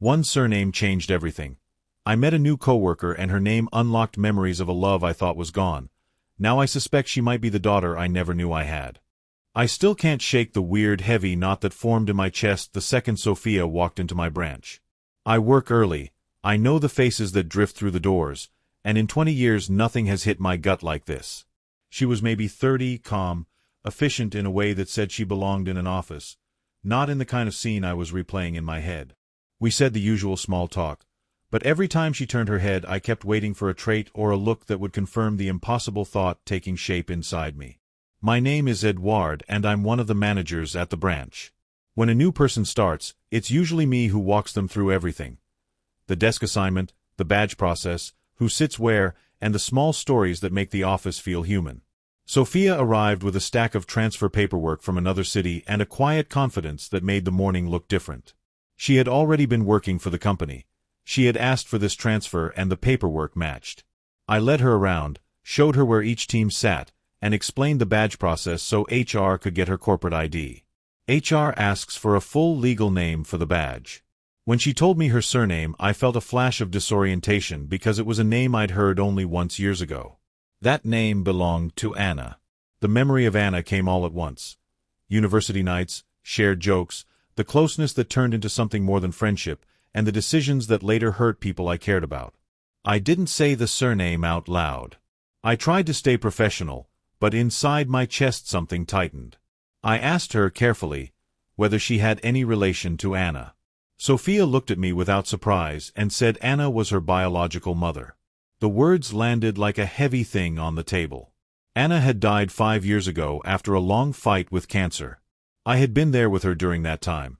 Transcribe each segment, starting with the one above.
One surname changed everything. I met a new coworker and her name unlocked memories of a love I thought was gone. Now I suspect she might be the daughter I never knew I had. I still can't shake the weird, heavy knot that formed in my chest the second Sophia walked into my branch. I work early. I know the faces that drift through the doors, and in 20 years nothing has hit my gut like this. She was maybe 30, calm, efficient in a way that said she belonged in an office, not in the kind of scene I was replaying in my head. We said the usual small talk, but every time she turned her head I kept waiting for a trait or a look that would confirm the impossible thought taking shape inside me. My name is Edouard and I'm one of the managers at the branch. When a new person starts, it's usually me who walks them through everything. The desk assignment, the badge process, who sits where, and the small stories that make the office feel human. Sophia arrived with a stack of transfer paperwork from another city and a quiet confidence that made the morning look different. She had already been working for the company. She had asked for this transfer and the paperwork matched. I led her around, showed her where each team sat, and explained the badge process so HR could get her corporate ID. HR asks for a full legal name for the badge. When she told me her surname, I felt a flash of disorientation because it was a name I'd heard only once years ago. That name belonged to Anna. The memory of Anna came all at once. University nights, shared jokes, the closeness that turned into something more than friendship, and the decisions that later hurt people I cared about. I didn't say the surname out loud. I tried to stay professional, but inside my chest something tightened. I asked her carefully whether she had any relation to Anna. Sophia looked at me without surprise and said Anna was her biological mother. The words landed like a heavy thing on the table. Anna had died 5 years ago after a long fight with cancer. I had been there with her during that time.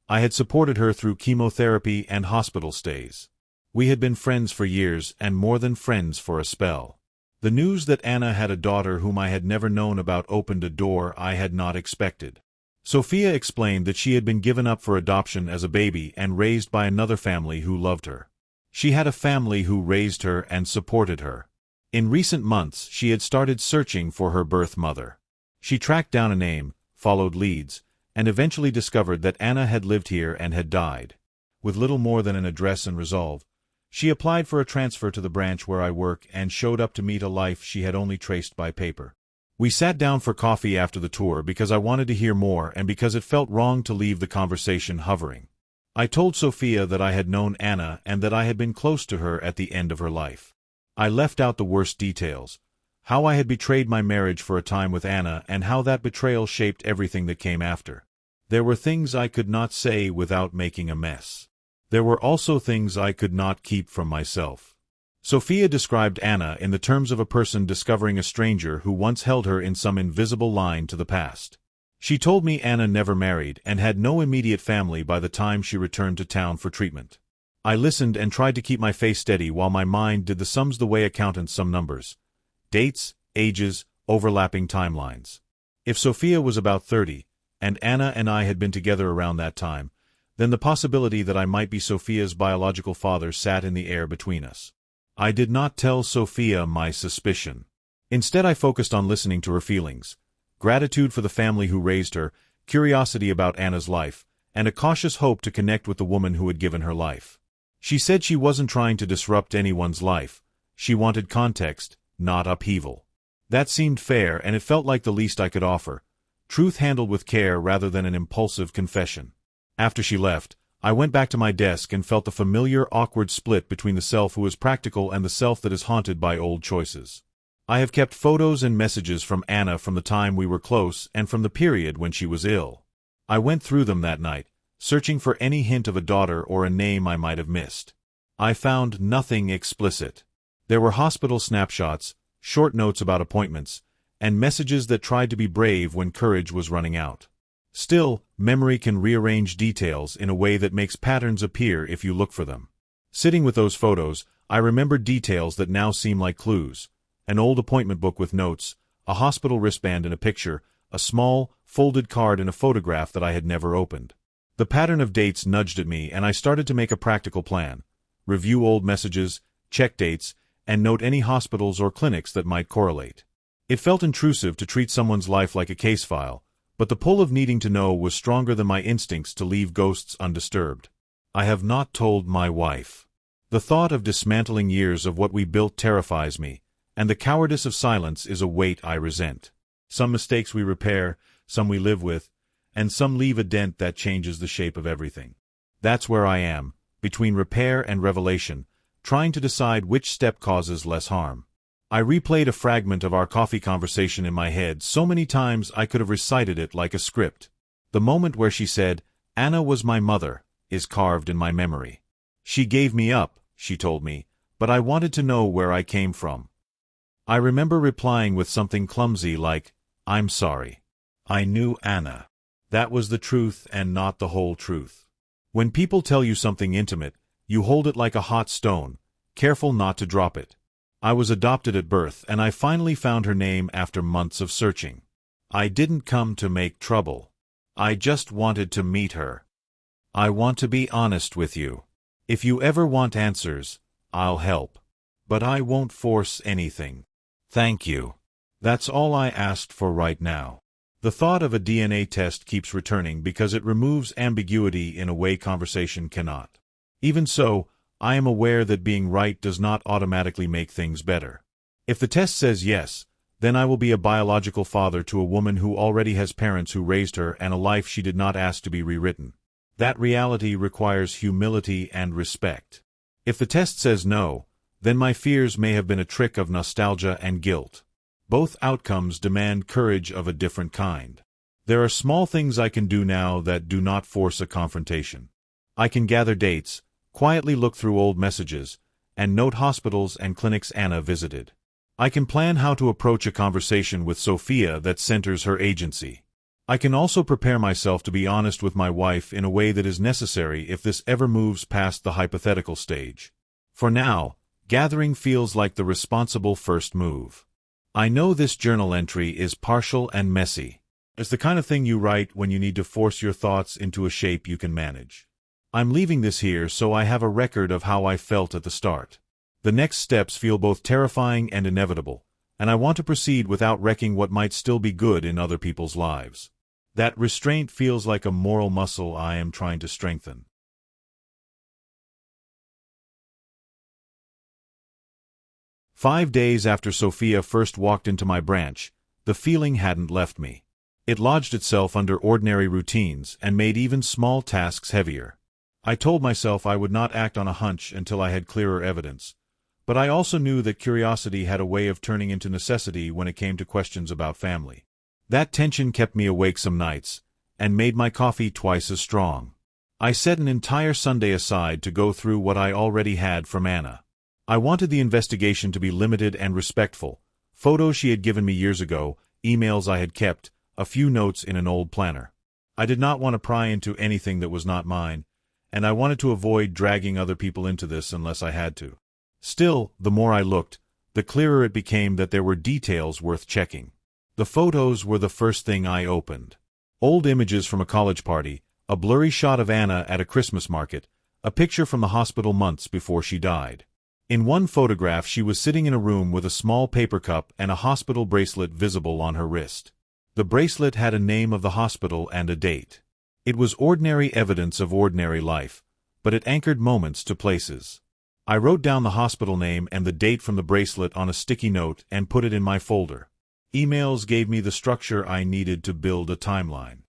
I had supported her through chemotherapy and hospital stays. We had been friends for years and more than friends for a spell. The news that Anna had a daughter whom I had never known about opened a door I had not expected. Sophia explained that she had been given up for adoption as a baby and raised by another family who loved her. She had a family who raised her and supported her. In recent months, she had started searching for her birth mother. She tracked down a name, followed leads, and eventually discovered that Anna had lived here and had died. With little more than an address and resolve, she applied for a transfer to the branch where I work and showed up to meet a life she had only traced by paper. We sat down for coffee after the tour because I wanted to hear more and because it felt wrong to leave the conversation hovering. I told Sophia that I had known Anna and that I had been close to her at the end of her life. I left out the worst details, how I had betrayed my marriage for a time with Anna and how that betrayal shaped everything that came after. There were things I could not say without making a mess. There were also things I could not keep from myself. Sophia described Anna in the terms of a person discovering a stranger who once held her in some invisible line to the past. She told me Anna never married and had no immediate family by the time she returned to town for treatment. I listened and tried to keep my face steady while my mind did the sums the way accountants sum numbers. Dates, ages, overlapping timelines. If Sophia was about 30, and Anna and I had been together around that time, then the possibility that I might be Sophia's biological father sat in the air between us. I did not tell Sophia my suspicion. Instead I focused on listening to her feelings. Gratitude for the family who raised her, curiosity about Anna's life, and a cautious hope to connect with the woman who had given her life. She said she wasn't trying to disrupt anyone's life. She wanted context, not upheaval. That seemed fair and it felt like the least I could offer. Truth handled with care rather than an impulsive confession. After she left, I went back to my desk and felt the familiar, awkward split between the self who is practical and the self that is haunted by old choices. I have kept photos and messages from Anna from the time we were close and from the period when she was ill. I went through them that night, searching for any hint of a daughter or a name I might have missed. I found nothing explicit. There were hospital snapshots, short notes about appointments, and messages that tried to be brave when courage was running out. Still, memory can rearrange details in a way that makes patterns appear if you look for them. Sitting with those photos, I remembered details that now seem like clues. An old appointment book with notes, a hospital wristband in a picture, a small, folded card in a photograph that I had never opened. The pattern of dates nudged at me and I started to make a practical plan. Review old messages, check dates, and note any hospitals or clinics that might correlate. It felt intrusive to treat someone's life like a case file, but the pull of needing to know was stronger than my instincts to leave ghosts undisturbed. I have not told my wife. The thought of dismantling years of what we built terrifies me, and the cowardice of silence is a weight I resent. Some mistakes we repair, some we live with, and some leave a dent that changes the shape of everything. That's where I am, between repair and revelation, trying to decide which step causes less harm. I replayed a fragment of our coffee conversation in my head so many times I could have recited it like a script. The moment where she said, "Anna was my mother," is carved in my memory. She gave me up, she told me, but I wanted to know where I came from. I remember replying with something clumsy like, "I'm sorry. I knew Anna." That was the truth and not the whole truth. When people tell you something intimate, you hold it like a hot stone, careful not to drop it. I was adopted at birth, and I finally found her name after months of searching. I didn't come to make trouble. I just wanted to meet her. I want to be honest with you. If you ever want answers, I'll help. But I won't force anything. Thank you. That's all I asked for right now. The thought of a DNA test keeps returning because it removes ambiguity in a way conversation cannot. Even so, I am aware that being right does not automatically make things better. If the test says yes, then I will be a biological father to a woman who already has parents who raised her and a life she did not ask to be rewritten. That reality requires humility and respect. If the test says no, then my fears may have been a trick of nostalgia and guilt. Both outcomes demand courage of a different kind. There are small things I can do now that do not force a confrontation. I can gather dates, quietly look through old messages, and note hospitals and clinics Anna visited. I can plan how to approach a conversation with Sophia that centers her agency. I can also prepare myself to be honest with my wife in a way that is necessary if this ever moves past the hypothetical stage. For now, gathering feels like the responsible first move. I know this journal entry is partial and messy. It's the kind of thing you write when you need to force your thoughts into a shape you can manage. I'm leaving this here so I have a record of how I felt at the start. The next steps feel both terrifying and inevitable, and I want to proceed without wrecking what might still be good in other people's lives. That restraint feels like a moral muscle I am trying to strengthen. 5 days after Sophia first walked into my branch, the feeling hadn't left me. It lodged itself under ordinary routines and made even small tasks heavier. I told myself I would not act on a hunch until I had clearer evidence, but I also knew that curiosity had a way of turning into necessity when it came to questions about family. That tension kept me awake some nights, and made my coffee twice as strong. I set an entire Sunday aside to go through what I already had from Anna. I wanted the investigation to be limited and respectful: photos she had given me years ago, emails I had kept, a few notes in an old planner. I did not want to pry into anything that was not mine, and I wanted to avoid dragging other people into this unless I had to. Still, the more I looked, the clearer it became that there were details worth checking. The photos were the first thing I opened. Old images from a college party, a blurry shot of Anna at a Christmas market, a picture from the hospital months before she died. In one photograph she was sitting in a room with a small paper cup and a hospital bracelet visible on her wrist. The bracelet had a name of the hospital and a date. It was ordinary evidence of ordinary life, but it anchored moments to places. I wrote down the hospital name and the date from the bracelet on a sticky note and put it in my folder. Emails gave me the structure I needed to build a timeline.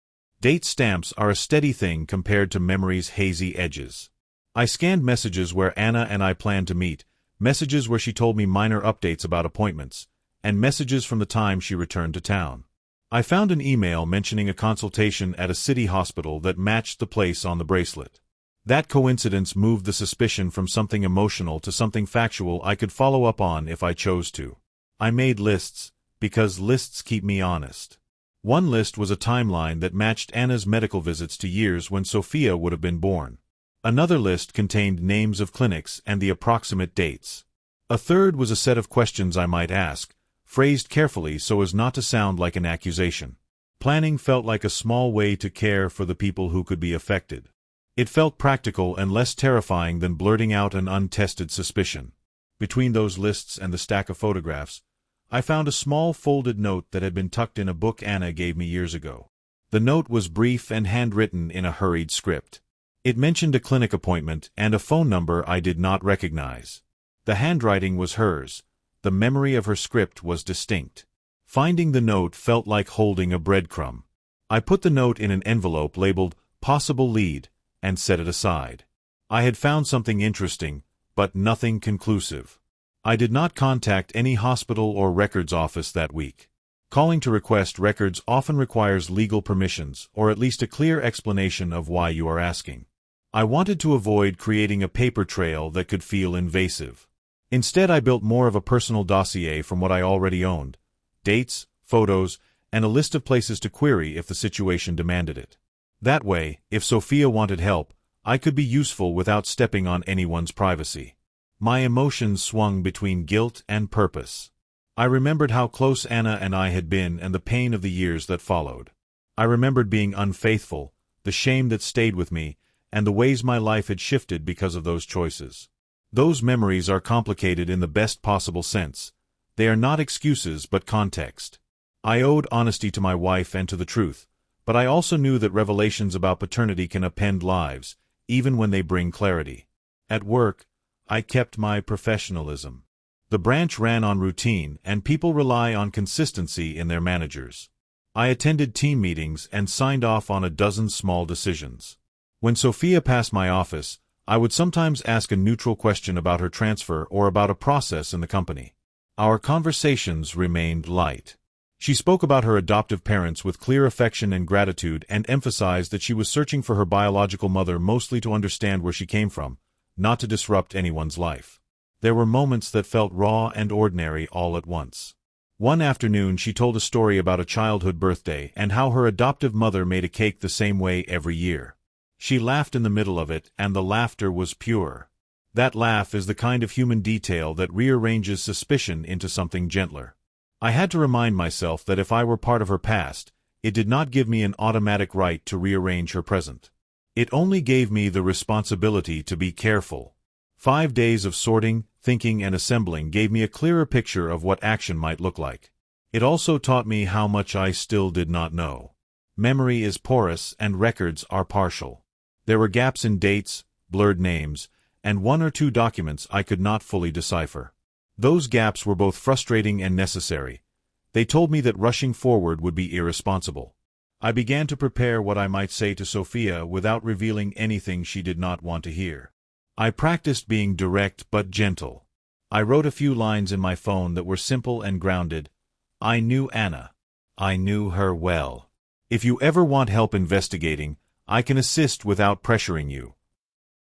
Date stamps are a steady thing compared to memory's hazy edges. I scanned messages where Anna and I planned to meet, messages where she told me minor updates about appointments, and messages from the time she returned to town. I found an email mentioning a consultation at a city hospital that matched the place on the bracelet. That coincidence moved the suspicion from something emotional to something factual I could follow up on if I chose to. I made lists, because lists keep me honest. One list was a timeline that matched Anna's medical visits to years when Sophia would have been born. Another list contained names of clinics and the approximate dates. A third was a set of questions I might ask, phrased carefully so as not to sound like an accusation. Planning felt like a small way to care for the people who could be affected. It felt practical and less terrifying than blurting out an untested suspicion. Between those lists and the stack of photographs, I found a small folded note that had been tucked in a book Anna gave me years ago. The note was brief and handwritten in a hurried script. It mentioned a clinic appointment and a phone number I did not recognize. The handwriting was hers. The memory of her script was distinct. Finding the note felt like holding a breadcrumb. I put the note in an envelope labeled "Possible Lead" and set it aside. I had found something interesting, but nothing conclusive. I did not contact any hospital or records office that week. Calling to request records often requires legal permissions, or at least a clear explanation of why you are asking. I wanted to avoid creating a paper trail that could feel invasive. Instead, I built more of a personal dossier from what I already owned: dates, photos, and a list of places to query if the situation demanded it. That way, if Sophia wanted help, I could be useful without stepping on anyone's privacy. My emotions swung between guilt and purpose. I remembered how close Anna and I had been and the pain of the years that followed. I remembered being unfaithful, the shame that stayed with me, and the ways my life had shifted because of those choices. Those memories are complicated in the best possible sense. They are not excuses but context. I owed honesty to my wife and to the truth, but I also knew that revelations about paternity can upend lives, even when they bring clarity. At work, I kept my professionalism. The branch ran on routine, and people rely on consistency in their managers. I attended team meetings and signed off on a dozen small decisions. When Sophia passed my office, I would sometimes ask a neutral question about her transfer or about a process in the company. Our conversations remained light. She spoke about her adoptive parents with clear affection and gratitude and emphasized that she was searching for her biological mother mostly to understand where she came from, not to disrupt anyone's life. There were moments that felt raw and ordinary all at once. One afternoon she told a story about a childhood birthday and how her adoptive mother made a cake the same way every year. She laughed in the middle of it, and the laughter was pure. That laugh is the kind of human detail that rearranges suspicion into something gentler. I had to remind myself that if I were part of her past, it did not give me an automatic right to rearrange her present. It only gave me the responsibility to be careful. 5 days of sorting, thinking, and assembling gave me a clearer picture of what action might look like. It also taught me how much I still did not know. Memory is porous and records are partial. There were gaps in dates, blurred names, and 1 or 2 documents I could not fully decipher. Those gaps were both frustrating and necessary. They told me that rushing forward would be irresponsible. I began to prepare what I might say to Sophia without revealing anything she did not want to hear. I practiced being direct but gentle. I wrote a few lines in my phone that were simple and grounded. I knew Anna. I knew her well. If you ever want help investigating, I can assist without pressuring you.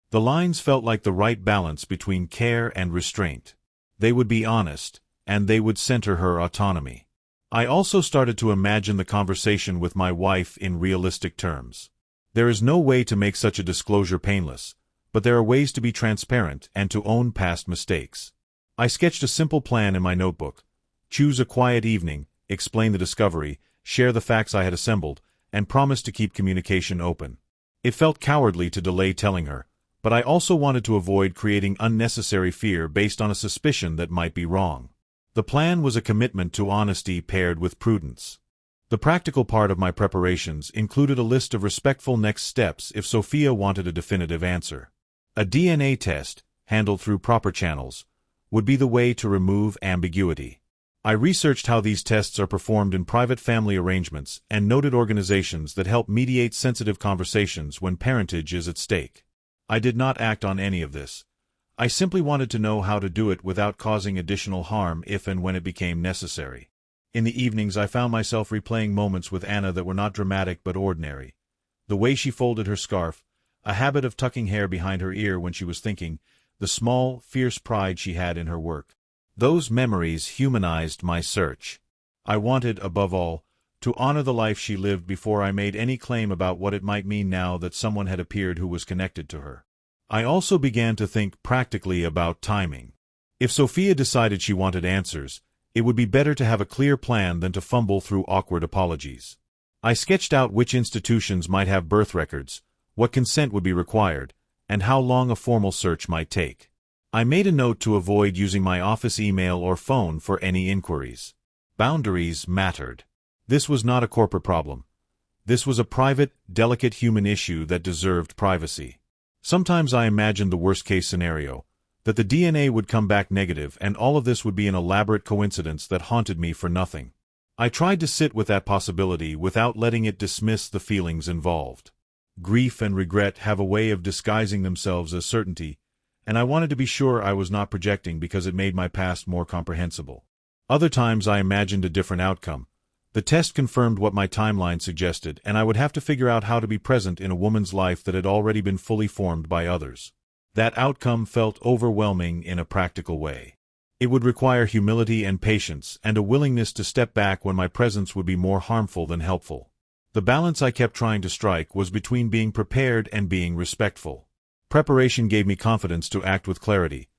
The lines felt like the right balance between care and restraint. They would be honest, and they would center her autonomy. I also started to imagine the conversation with my wife in realistic terms. There is no way to make such a disclosure painless, but there are ways to be transparent and to own past mistakes. I sketched a simple plan in my notebook. Choose a quiet evening, explain the discovery, share the facts I had assembled, and promise to keep communication open. It felt cowardly to delay telling her, but I also wanted to avoid creating unnecessary fear based on a suspicion that might be wrong. The plan was a commitment to honesty paired with prudence. The practical part of my preparations included a list of respectful next steps if Sophia wanted a definitive answer. A DNA test, handled through proper channels, would be the way to remove ambiguity. I researched how these tests are performed in private family arrangements and noted organizations that help mediate sensitive conversations when parentage is at stake. I did not act on any of this. I simply wanted to know how to do it without causing additional harm if and when it became necessary. In the evenings I found myself replaying moments with Anna that were not dramatic but ordinary. The way she folded her scarf, a habit of tucking hair behind her ear when she was thinking, the small, fierce pride she had in her work. Those memories humanized my search. I wanted, above all, to honor the life she lived before I made any claim about what it might mean now that someone had appeared who was connected to her. I also began to think practically about timing. If Sophia decided she wanted answers, it would be better to have a clear plan than to fumble through awkward apologies. I sketched out which institutions might have birth records, what consent would be required, and how long a formal search might take. I made a note to avoid using my office email or phone for any inquiries. Boundaries mattered. This was not a corporate problem. This was a private, delicate human issue that deserved privacy. Sometimes I imagined the worst-case scenario, that the DNA would come back negative and all of this would be an elaborate coincidence that haunted me for nothing. I tried to sit with that possibility without letting it dismiss the feelings involved. Grief and regret have a way of disguising themselves as certainty, and I wanted to be sure I was not projecting because it made my past more comprehensible. Other times I imagined a different outcome. The test confirmed what my timeline suggested, and I would have to figure out how to be present in a woman's life that had already been fully formed by others. That outcome felt overwhelming in a practical way. It would require humility and patience, and a willingness to step back when my presence would be more harmful than helpful. The balance I kept trying to strike was between being prepared and being respectful. Preparation gave me confidence to act with clarity.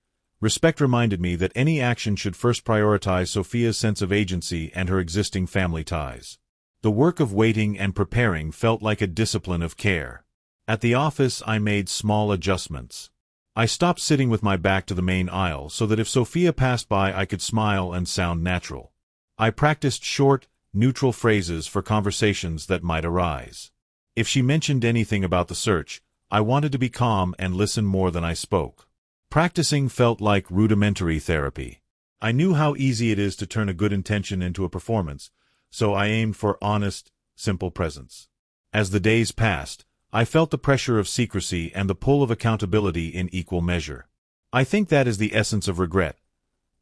Respect reminded me that any action should first prioritize Sophia's sense of agency and her existing family ties. The work of waiting and preparing felt like a discipline of care. At the office, I made small adjustments. I stopped sitting with my back to the main aisle so that if Sophia passed by I could smile and sound natural. I practiced short, neutral phrases for conversations that might arise. If she mentioned anything about the search, I wanted to be calm and listen more than I spoke. Practicing felt like rudimentary therapy. I knew how easy it is to turn a good intention into a performance, so I aimed for honest, simple presence. As the days passed, I felt the pressure of secrecy and the pull of accountability in equal measure. I think that is the essence of regret,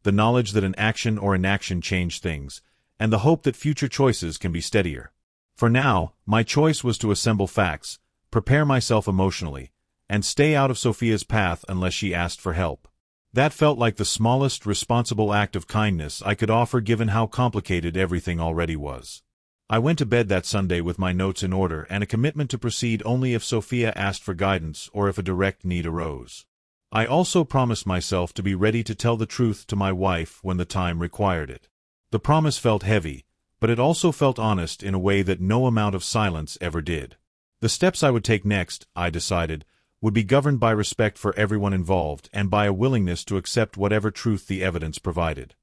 the knowledge that an action or inaction changed things, and the hope that future choices can be steadier. For now, my choice was to assemble facts, prepare myself emotionally, and stay out of Sophia's path unless she asked for help. That felt like the smallest responsible act of kindness I could offer given how complicated everything already was. I went to bed that Sunday with my notes in order and a commitment to proceed only if Sophia asked for guidance or if a direct need arose. I also promised myself to be ready to tell the truth to my wife when the time required it. The promise felt heavy, but it also felt honest in a way that no amount of silence ever did. The steps I would take next, I decided, would be governed by respect for everyone involved and by a willingness to accept whatever truth the evidence provided.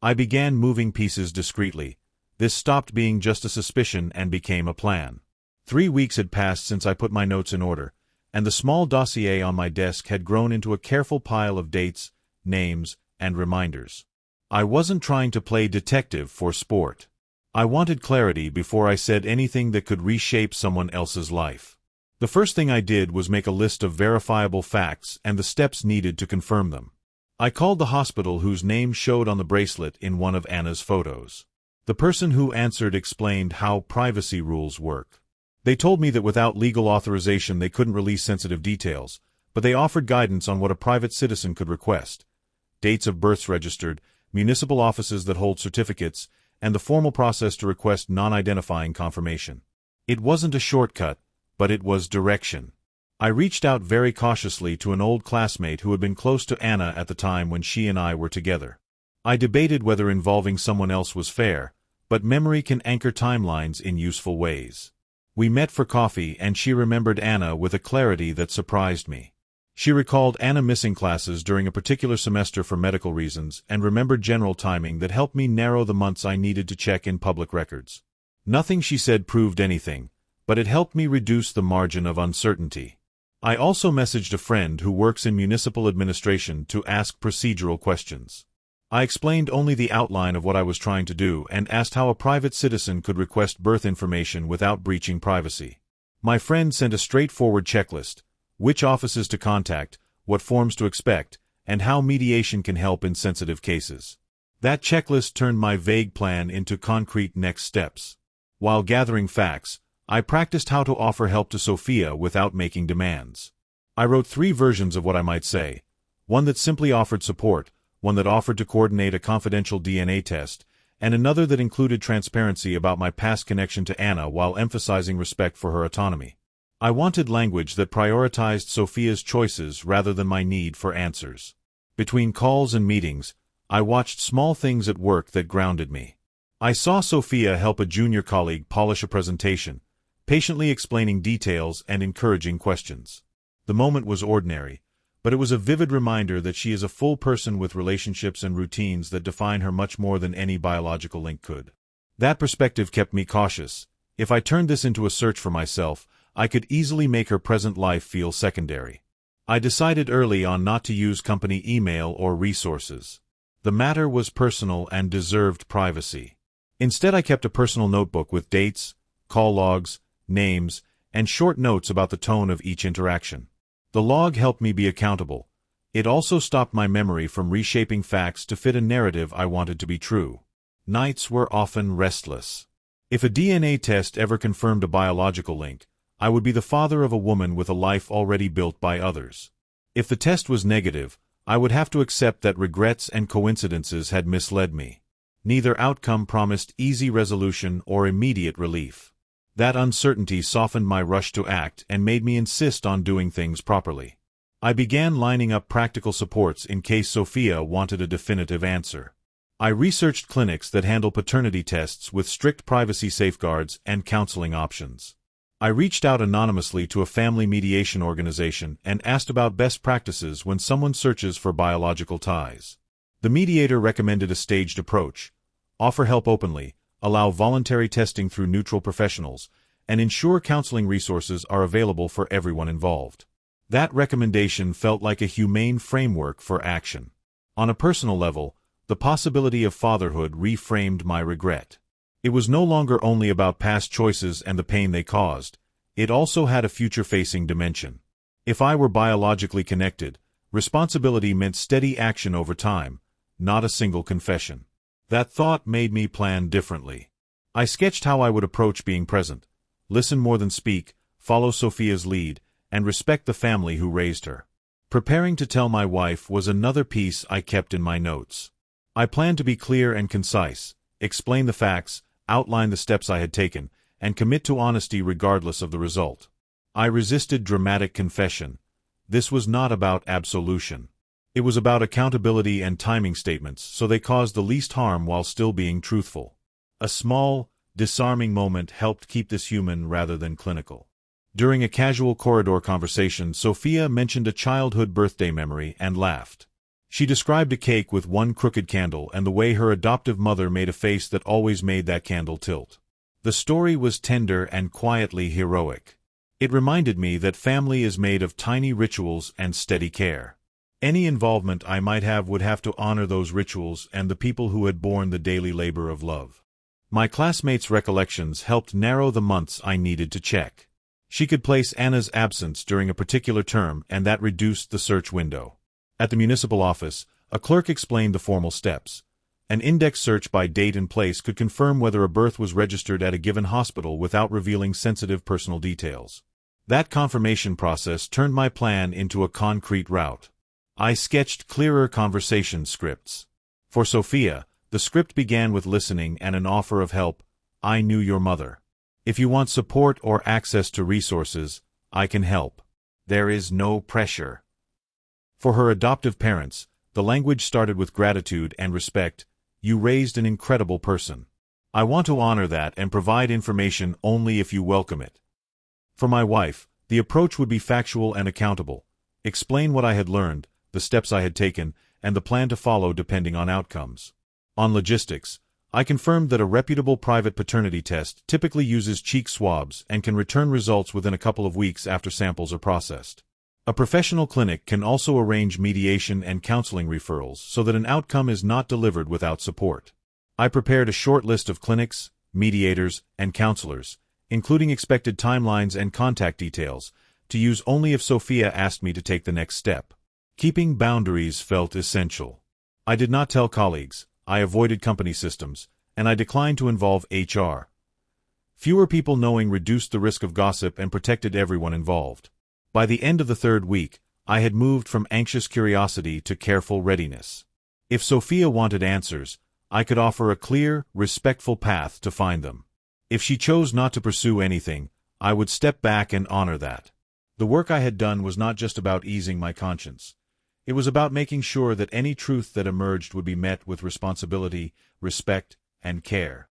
I began moving pieces discreetly. This stopped being just a suspicion and became a plan. 3 weeks had passed since I put my notes in order, and the small dossier on my desk had grown into a careful pile of dates, names, and reminders. I wasn't trying to play detective for sport. I wanted clarity before I said anything that could reshape someone else's life. The first thing I did was make a list of verifiable facts and the steps needed to confirm them. I called the hospital whose name showed on the bracelet in one of Anna's photos. The person who answered explained how privacy rules work. They told me that without legal authorization they couldn't release sensitive details, but they offered guidance on what a private citizen could request: dates of births registered, municipal offices that hold certificates, and the formal process to request non-identifying confirmation. It wasn't a shortcut, but it was direction. I reached out very cautiously to an old classmate who had been close to Anna at the time when she and I were together. I debated whether involving someone else was fair, but memory can anchor timelines in useful ways. We met for coffee and she remembered Anna with a clarity that surprised me. She recalled Anna missing classes during a particular semester for medical reasons and remembered general timing that helped me narrow the months I needed to check in public records. Nothing she said proved anything, but it helped me reduce the margin of uncertainty. I also messaged a friend who works in municipal administration to ask procedural questions. I explained only the outline of what I was trying to do and asked how a private citizen could request birth information without breaching privacy. My friend sent a straightforward checklist: which offices to contact, what forms to expect, and how mediation can help in sensitive cases. That checklist turned my vague plan into concrete next steps. While gathering facts, I practiced how to offer help to Sophia without making demands. I wrote 3 versions of what I might say: one that simply offered support, one that offered to coordinate a confidential DNA test, and another that included transparency about my past connection to Anna while emphasizing respect for her autonomy. I wanted language that prioritized Sophia's choices rather than my need for answers. Between calls and meetings, I watched small things at work that grounded me. I saw Sophia help a junior colleague polish a presentation, patiently explaining details and encouraging questions. The moment was ordinary, but it was a vivid reminder that she is a full person with relationships and routines that define her much more than any biological link could. That perspective kept me cautious, If I turned this into a search for myself, I could easily make her present life feel secondary. I decided early on not to use company email or resources. The matter was personal and deserved privacy. Instead, I kept a personal notebook with dates, call logs, names, and short notes about the tone of each interaction. The log helped me be accountable. It also stopped my memory from reshaping facts to fit a narrative I wanted to be true. Nights were often restless. If a DNA test ever confirmed a biological link, I would be the father of a woman with a life already built by others. If the test was negative, I would have to accept that regrets and coincidences had misled me. Neither outcome promised easy resolution or immediate relief. That uncertainty softened my rush to act and made me insist on doing things properly. I began lining up practical supports in case Sophia wanted a definitive answer. I researched clinics that handle paternity tests with strict privacy safeguards and counseling options. I reached out anonymously to a family mediation organization and asked about best practices when someone searches for biological ties. The mediator recommended a staged approach: offer help openly, allow voluntary testing through neutral professionals, and ensure counseling resources are available for everyone involved. That recommendation felt like a humane framework for action. On a personal level, the possibility of fatherhood reframed my regret. It was no longer only about past choices and the pain they caused. It also had a future-facing dimension. If I were biologically connected, responsibility meant steady action over time, not a single confession. That thought made me plan differently. I sketched how I would approach being present: listen more than speak, follow Sophia's lead, and respect the family who raised her. Preparing to tell my wife was another piece I kept in my notes. I planned to be clear and concise, explain the facts, outline the steps I had taken, and commit to honesty regardless of the result. I resisted dramatic confession. This was not about absolution. It was about accountability and timing statements, so they caused the least harm while still being truthful. A small, disarming moment helped keep this human rather than clinical. During a casual corridor conversation, Sophia mentioned a childhood birthday memory and laughed. She described a cake with one crooked candle and the way her adoptive mother made a face that always made that candle tilt. The story was tender and quietly heroic. It reminded me that family is made of tiny rituals and steady care. Any involvement I might have would have to honor those rituals and the people who had borne the daily labor of love. My classmates' recollections helped narrow the months I needed to check. She could place Anna's absence during a particular term, and that reduced the search window. At the municipal office, a clerk explained the formal steps. An index search by date and place could confirm whether a birth was registered at a given hospital without revealing sensitive personal details. That confirmation process turned my plan into a concrete route. I sketched clearer conversation scripts. For Sophia, the script began with listening and an offer of help: "I knew your mother. If you want support or access to resources, I can help. There is no pressure." For her adoptive parents, the language started with gratitude and respect: "You raised an incredible person. I want to honor that and provide information only if you welcome it." For my wife, the approach would be factual and accountable: explain what I had learned, the steps I had taken, and the plan to follow depending on outcomes. On logistics, I confirmed that a reputable private paternity test typically uses cheek swabs and can return results within a couple of weeks after samples are processed. A professional clinic can also arrange mediation and counseling referrals so that an outcome is not delivered without support. I prepared a short list of clinics, mediators, and counselors, including expected timelines and contact details, to use only if Sophia asked me to take the next step. Keeping boundaries felt essential. I did not tell colleagues, I avoided company systems, and I declined to involve HR. Fewer people knowing reduced the risk of gossip and protected everyone involved. By the end of the third week, I had moved from anxious curiosity to careful readiness. If Sophia wanted answers, I could offer a clear, respectful path to find them. If she chose not to pursue anything, I would step back and honor that. The work I had done was not just about easing my conscience. It was about making sure that any truth that emerged would be met with responsibility, respect, and care.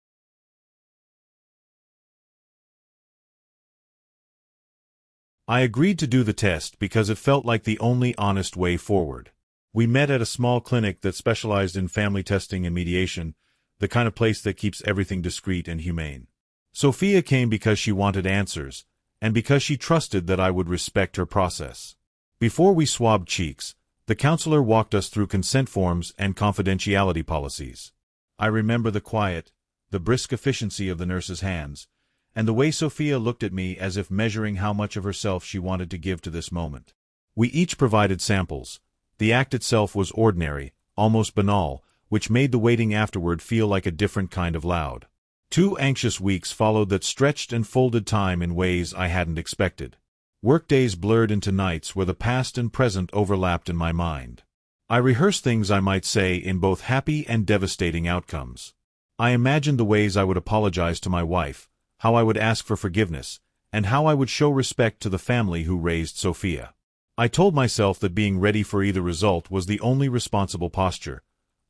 I agreed to do the test because it felt like the only honest way forward. We met at a small clinic that specialized in family testing and mediation, the kind of place that keeps everything discreet and humane. Sophia came because she wanted answers, and because she trusted that I would respect her process. Before we swabbed cheeks, the counselor walked us through consent forms and confidentiality policies. I remember the quiet, the brisk efficiency of the nurse's hands, and the way Sophia looked at me as if measuring how much of herself she wanted to give to this moment. We each provided samples. The act itself was ordinary, almost banal, which made the waiting afterward feel like a different kind of loud. 2 anxious weeks followed that stretched and folded time in ways I hadn't expected. Workdays blurred into nights where the past and present overlapped in my mind. I rehearsed things I might say in both happy and devastating outcomes. I imagined the ways I would apologize to my wife, how I would ask for forgiveness, and how I would show respect to the family who raised Sophia. I told myself that being ready for either result was the only responsible posture.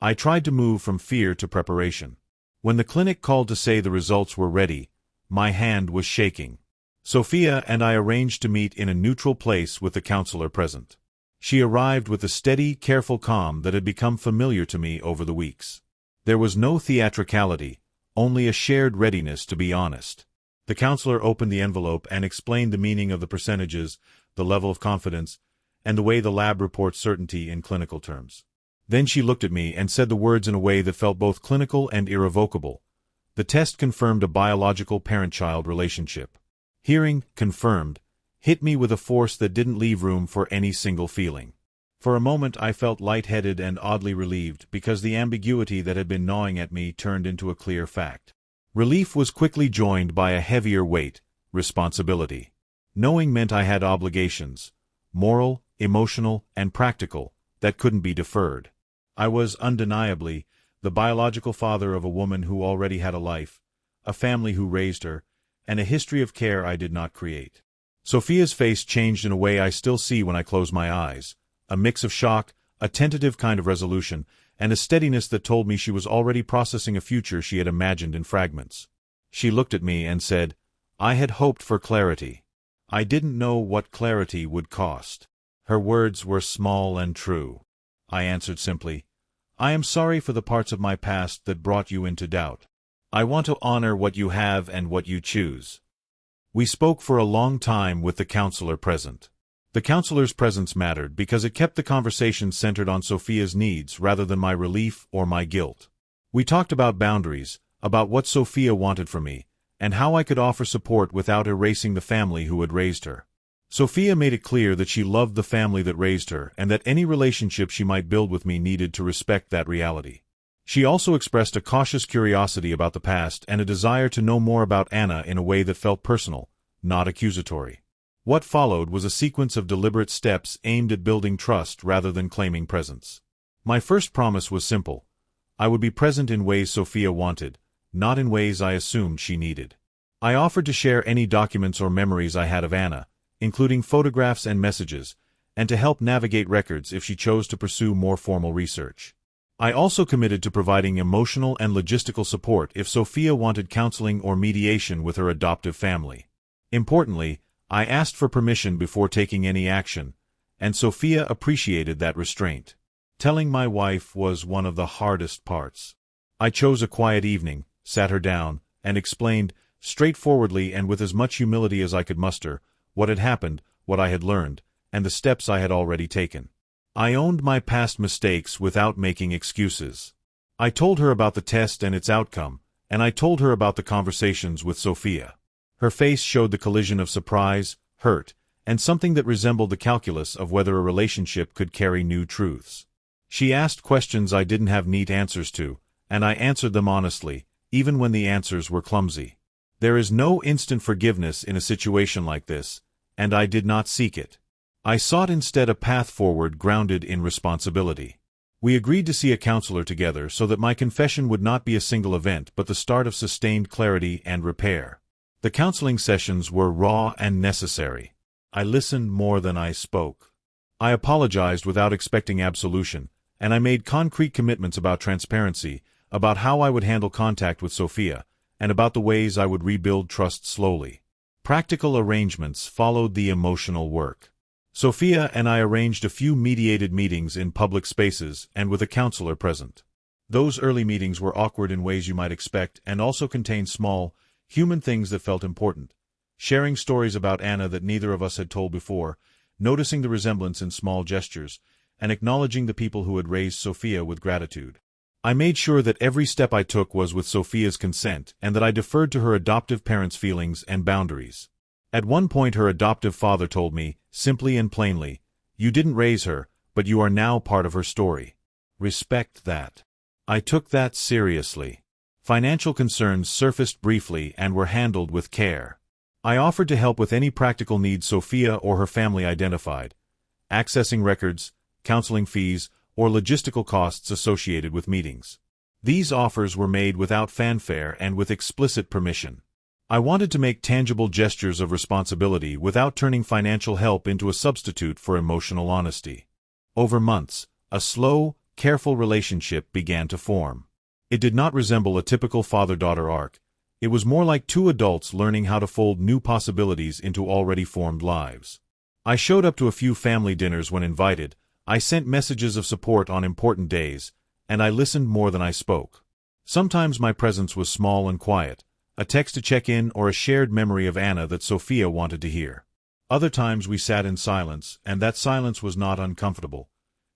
I tried to move from fear to preparation. When the clinic called to say the results were ready, my hand was shaking. Sophia and I arranged to meet in a neutral place with the counselor present. She arrived with the steady, careful calm that had become familiar to me over the weeks. There was no theatricality, only a shared readiness to be honest. The counselor opened the envelope and explained the meaning of the percentages, the level of confidence, and the way the lab reports certainty in clinical terms. Then she looked at me and said the words in a way that felt both clinical and irrevocable. The test confirmed a biological parent-child relationship. Hearing confirmed hit me with a force that didn't leave room for any single feeling. For a moment I felt lightheaded and oddly relieved because the ambiguity that had been gnawing at me turned into a clear fact. Relief was quickly joined by a heavier weight, responsibility. Knowing meant I had obligations, moral, emotional, and practical, that couldn't be deferred. I was, undeniably, the biological father of a woman who already had a life, a family who raised her, and a history of care I did not create. Sophia's face changed in a way I still see when I close my eyes, a mix of shock, a tentative kind of resolution, and a steadiness that told me she was already processing a future she had imagined in fragments. She looked at me and said, "I had hoped for clarity. I didn't know what clarity would cost." Her words were small and true. I answered simply, "I am sorry for the parts of my past that brought you into doubt. I want to honor what you have and what you choose." We spoke for a long time with the counselor present. The counselor's presence mattered because it kept the conversation centered on Sophia's needs rather than my relief or my guilt. We talked about boundaries, about what Sophia wanted from me, and how I could offer support without erasing the family who had raised her. Sophia made it clear that she loved the family that raised her and that any relationship she might build with me needed to respect that reality. She also expressed a cautious curiosity about the past and a desire to know more about Anna in a way that felt personal, not accusatory. What followed was a sequence of deliberate steps aimed at building trust rather than claiming presence. My first promise was simple. I would be present in ways Sophia wanted, not in ways I assumed she needed. I offered to share any documents or memories I had of Anna, including photographs and messages, and to help navigate records if she chose to pursue more formal research. I also committed to providing emotional and logistical support if Sophia wanted counseling or mediation with her adoptive family. Importantly, I asked for permission before taking any action, and Sophia appreciated that restraint. Telling my wife was one of the hardest parts. I chose a quiet evening, sat her down, and explained, straightforwardly and with as much humility as I could muster, what had happened, what I had learned, and the steps I had already taken. I owned my past mistakes without making excuses. I told her about the test and its outcome, and I told her about the conversations with Sophia. Her face showed the collision of surprise, hurt, and something that resembled the calculus of whether a relationship could carry new truths. She asked questions I didn't have neat answers to, and I answered them honestly, even when the answers were clumsy. There is no instant forgiveness in a situation like this, and I did not seek it. I sought instead a path forward grounded in responsibility. We agreed to see a counselor together so that my confession would not be a single event but the start of sustained clarity and repair. The counseling sessions were raw and necessary. I listened more than I spoke. I apologized without expecting absolution, and I made concrete commitments about transparency, about how I would handle contact with Sophia, and about the ways I would rebuild trust slowly. Practical arrangements followed the emotional work. Sophia and I arranged a few mediated meetings in public spaces and with a counselor present. Those early meetings were awkward in ways you might expect and also contained small, human things that felt important. Sharing stories about Anna that neither of us had told before, noticing the resemblance in small gestures, and acknowledging the people who had raised Sophia with gratitude. I made sure that every step I took was with Sophia's consent and that I deferred to her adoptive parents' feelings and boundaries. At one point her adoptive father told me, simply and plainly, "You didn't raise her, but you are now part of her story. Respect that." I took that seriously. Financial concerns surfaced briefly and were handled with care. I offered to help with any practical needs Sophia or her family identified, accessing records, counseling fees, or logistical costs associated with meetings. These offers were made without fanfare and with explicit permission. I wanted to make tangible gestures of responsibility without turning financial help into a substitute for emotional honesty. Over months, a slow, careful relationship began to form. It did not resemble a typical father-daughter arc. It was more like two adults learning how to fold new possibilities into already formed lives. I showed up to a few family dinners when invited, I sent messages of support on important days, and I listened more than I spoke. Sometimes my presence was small and quiet, a text to check in or a shared memory of Anna that Sophia wanted to hear. Other times we sat in silence, and that silence was not uncomfortable.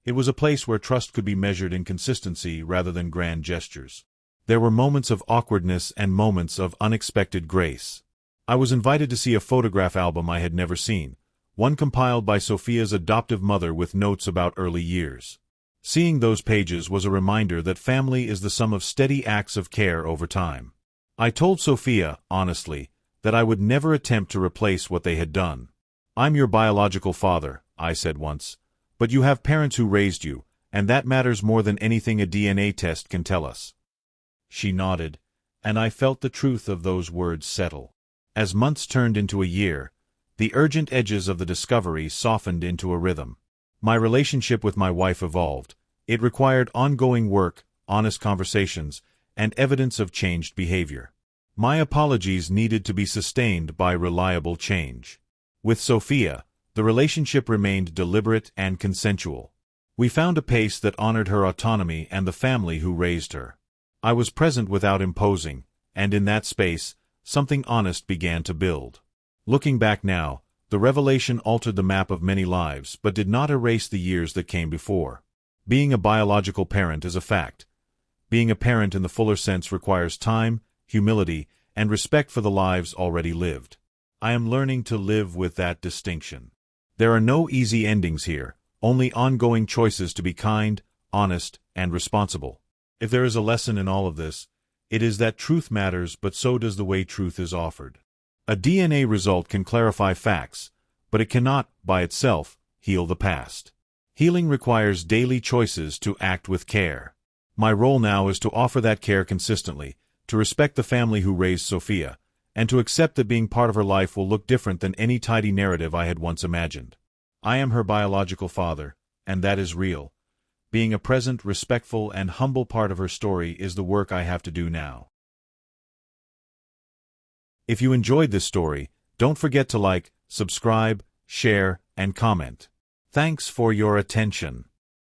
It was a place where trust could be measured in consistency rather than grand gestures. There were moments of awkwardness and moments of unexpected grace. I was invited to see a photograph album I had never seen, one compiled by Sophia's adoptive mother with notes about early years. Seeing those pages was a reminder that family is the sum of steady acts of care over time. I told Sophia, honestly, that I would never attempt to replace what they had done. "I'm your biological father," I said once, "but you have parents who raised you, and that matters more than anything a DNA test can tell us." She nodded, and I felt the truth of those words settle. As months turned into a year, the urgent edges of the discovery softened into a rhythm. My relationship with my wife evolved. It required ongoing work, honest conversations, and evidence of changed behavior. My apologies needed to be sustained by reliable change. With Sophia, the relationship remained deliberate and consensual. We found a pace that honored her autonomy and the family who raised her. I was present without imposing, and in that space, something honest began to build. Looking back now, the revelation altered the map of many lives but did not erase the years that came before. Being a biological parent is a fact. Being a parent in the fuller sense requires time, humility, and respect for the lives already lived. I am learning to live with that distinction. There are no easy endings here, only ongoing choices to be kind, honest, and responsible. If there is a lesson in all of this, it is that truth matters, but so does the way truth is offered. A DNA result can clarify facts, but it cannot, by itself, heal the past. Healing requires daily choices to act with care. My role now is to offer that care consistently, to respect the family who raised Sophia, and to accept that being part of her life will look different than any tidy narrative I had once imagined. I am her biological father, and that is real. Being a present, respectful, and humble part of her story is the work I have to do now. If you enjoyed this story, don't forget to like, subscribe, share, and comment. Thanks for your attention.